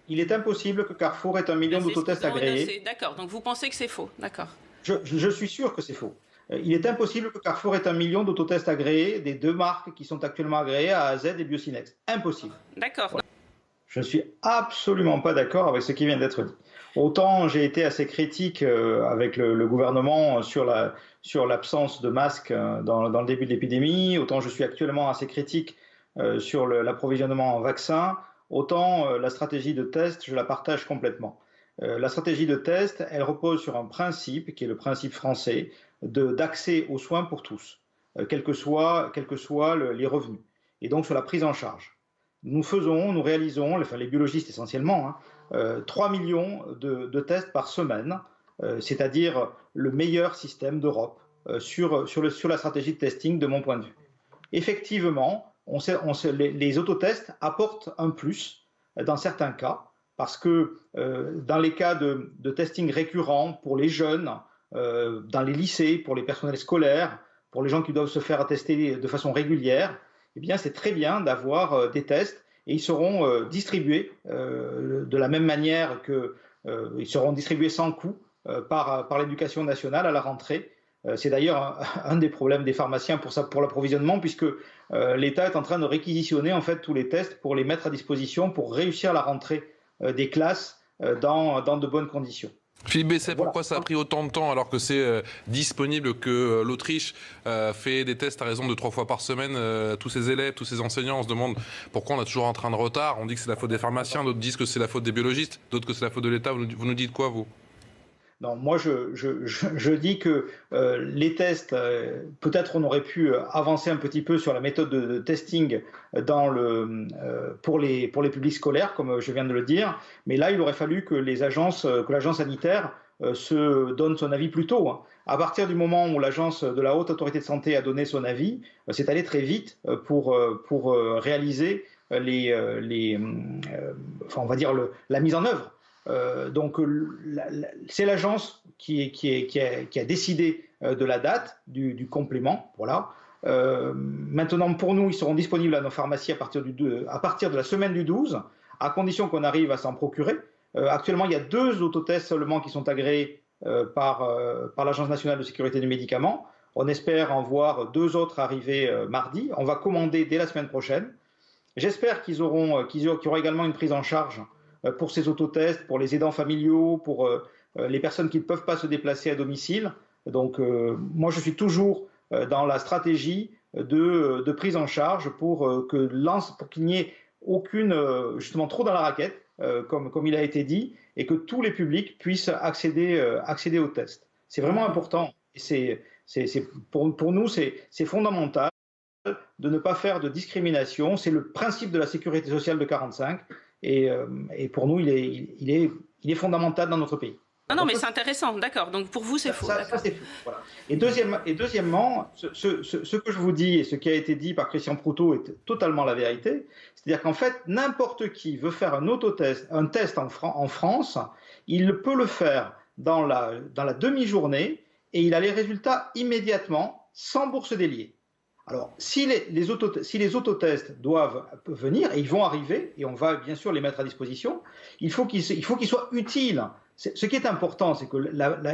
Il est impossible que Carrefour ait 1 million d'autotests agréés. D'accord, donc vous pensez que c'est faux, d'accord. Je suis sûr que c'est faux. Il est impossible que Carrefour ait 1 million d'autotests agréés des deux marques qui sont actuellement agréées, AAZ et Biocinex. Impossible. D'accord. Voilà. Je ne suis absolument pas d'accord avec ce qui vient d'être dit. Autant j'ai été assez critique avec le gouvernement sur l'absence de masques dans le début de l'épidémie, autant je suis actuellement assez critique sur l'approvisionnement en vaccins, autant la stratégie de test, je la partage complètement. La stratégie de test, elle repose sur un principe qui est le principe français d'accès aux soins pour tous, quels que soient les revenus, et donc sur la prise en charge. Nous réalisons, enfin les biologistes essentiellement, 3 millions de tests par semaine, c'est-à-dire le meilleur système d'Europe sur la stratégie de testing de mon point de vue. Effectivement, les autotests apportent un plus dans certains cas, parce que dans les cas de testing récurrent pour les jeunes, dans les lycées, pour les personnels scolaires, pour les gens qui doivent se faire tester de façon régulière, eh bien c'est très bien d'avoir des tests et ils seront distribués de la même manière qu'ils seront distribués sans coût par l'éducation nationale à la rentrée. C'est d'ailleurs un des problèmes des pharmaciens pour l'approvisionnement, puisque l'État est en train de réquisitionner en fait tous les tests pour les mettre à disposition pour réussir la rentrée des classes dans de bonnes conditions. Philippe Besset, Voilà. pourquoi ça a pris autant de temps alors que c'est disponible, que l'Autriche fait des tests à raison de 3 fois par semaine, tous ses élèves, tous ses enseignants, on se demande pourquoi on a toujours un train de retard. On dit que c'est la faute des pharmaciens, d'autres disent que c'est la faute des biologistes, d'autres que c'est la faute de l'État. Vous nous dites quoi, vous? Non, moi je dis que les tests, peut-être on aurait pu avancer un petit peu sur la méthode de testing pour les publics scolaires, comme je viens de le dire, mais là il aurait fallu que l'agence sanitaire se donne son avis plus tôt. À partir du moment où l'agence de la Haute Autorité de Santé a donné son avis, c'est allé très vite pour réaliser on va dire la mise en œuvre. Donc c'est l'agence qui a décidé de la date du complément. Voilà. Maintenant, pour nous, ils seront disponibles à nos pharmacies à partir de la semaine du 12, à condition qu'on arrive à s'en procurer. Actuellement, il y a 2 autotests seulement qui sont agréés par l'Agence nationale de sécurité du médicament. On espère en voir 2 autres arriver mardi. On va commander dès la semaine prochaine. J'espère qu'il y aura également une prise en charge pour ces autotests, pour les aidants familiaux, pour les personnes qui ne peuvent pas se déplacer à domicile. Donc moi je suis toujours dans la stratégie de prise en charge pour qu'il n'y ait aucune, justement trop dans la raquette, comme il a été dit, et que tous les publics puissent accéder aux tests. C'est vraiment important. Et pour nous, c'est fondamental de ne pas faire de discrimination. C'est le principe de la sécurité sociale de 1945. Et pour nous, il est fondamental dans notre pays. Non, mais c'est intéressant, d'accord. Donc pour vous, c'est faux. Ça c'est faux. Voilà. Et deuxièmement, ce que je vous dis et ce qui a été dit par Christian Proutot est totalement la vérité. C'est-à-dire qu'en fait, n'importe qui veut faire un test en France, il peut le faire dans la demi-journée et il a les résultats immédiatement, sans bourse déliée. Alors, si les autotests doivent venir, et ils vont arriver, et on va bien sûr les mettre à disposition, il faut qu'ils soient utiles. Ce qui est important, c'est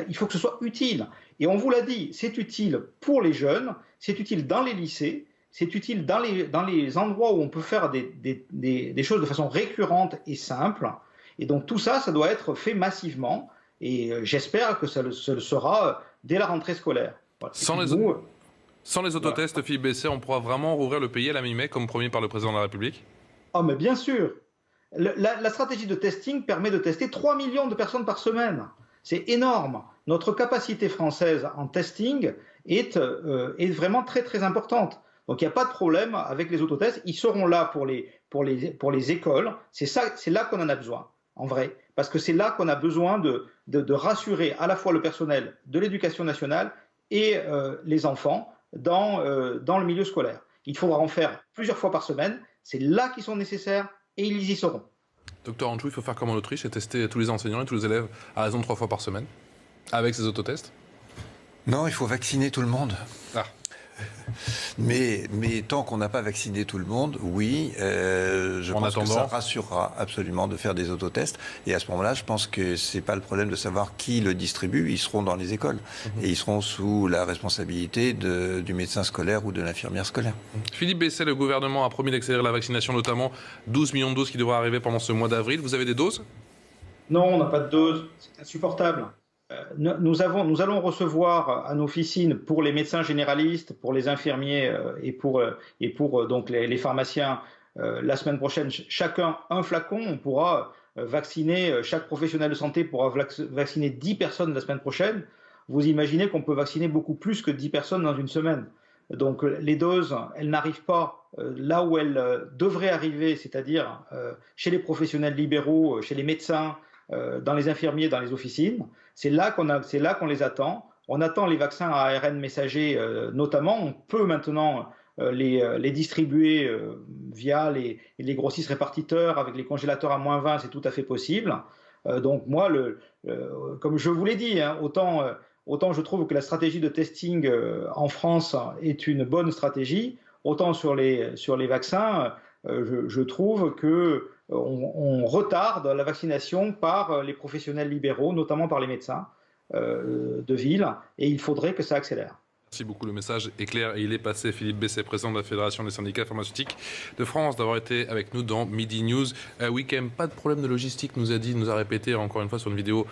il faut que ce soit utile. Et on vous l'a dit, c'est utile pour les jeunes, c'est utile dans les lycées, c'est utile dans les endroits où on peut faire des choses de façon récurrente et simple. Et donc tout ça, ça doit être fait massivement. Et j'espère que ça le sera dès la rentrée scolaire. Voilà. Sans les autotests, voilà. Philippe Besset, on pourra vraiment rouvrir le pays à la mi-mai, comme promis par le président de la République? Ah, mais bien sûr. La stratégie de testing permet de tester 3 millions de personnes par semaine. C'est énorme. Notre capacité française en testing est vraiment très très importante. Donc il n'y a pas de problème avec les autotests. Ils seront là pour les écoles. C'est là qu'on en a besoin, en vrai. Parce que c'est là qu'on a besoin de rassurer à la fois le personnel de l'éducation nationale et les enfants dans le milieu scolaire. Il faudra en faire plusieurs fois par semaine. C'est là qu'ils sont nécessaires et ils y seront. Docteur Anjou, il faut faire comme en Autriche et tester tous les enseignants et tous les élèves à raison de 3 fois par semaine avec ces autotests? Non, il faut vacciner tout le monde. Ah. Mais tant qu'on n'a pas vacciné tout le monde, oui, je pense que ça rassurera absolument de faire des autotests. Et à ce moment-là, je pense que c'est pas le problème de savoir qui le distribue. Ils seront dans les écoles et ils seront sous la responsabilité du médecin scolaire ou de l'infirmière scolaire. Philippe Besset, le gouvernement a promis d'accélérer la vaccination, notamment 12 millions de doses qui devraient arriver pendant ce mois d'avril. Vous avez des doses? Non, on n'a pas de doses. C'est insupportable. Nous allons recevoir à nos officines, pour les médecins généralistes, pour les infirmiers et pour donc les pharmaciens, la semaine prochaine, chacun un flacon. On pourra vacciner, chaque professionnel de santé pourra vacciner 10 personnes la semaine prochaine. Vous imaginez qu'on peut vacciner beaucoup plus que 10 personnes dans une semaine. Donc les doses, elles n'arrivent pas là où elles devraient arriver, c'est-à-dire chez les professionnels libéraux, chez les médecins, dans les infirmiers, dans les officines. C'est là qu'on les attend. On attend les vaccins à ARN messager notamment. On peut maintenant les distribuer via les grossistes répartiteurs avec les congélateurs à -20, c'est tout à fait possible. Donc moi, comme je vous l'ai dit, hein, autant je trouve que la stratégie de testing en France est une bonne stratégie, autant sur les vaccins, je trouve qu'on retarde la vaccination par les professionnels libéraux, notamment par les médecins de ville, et il faudrait que ça accélère. Merci beaucoup, le message est clair et il est passé. Philippe Besset, président de la Fédération des syndicats pharmaceutiques de France, d'avoir été avec nous dans Midi News Weekend. Pas de problème de logistique, nous a répété encore une fois sur une vidéo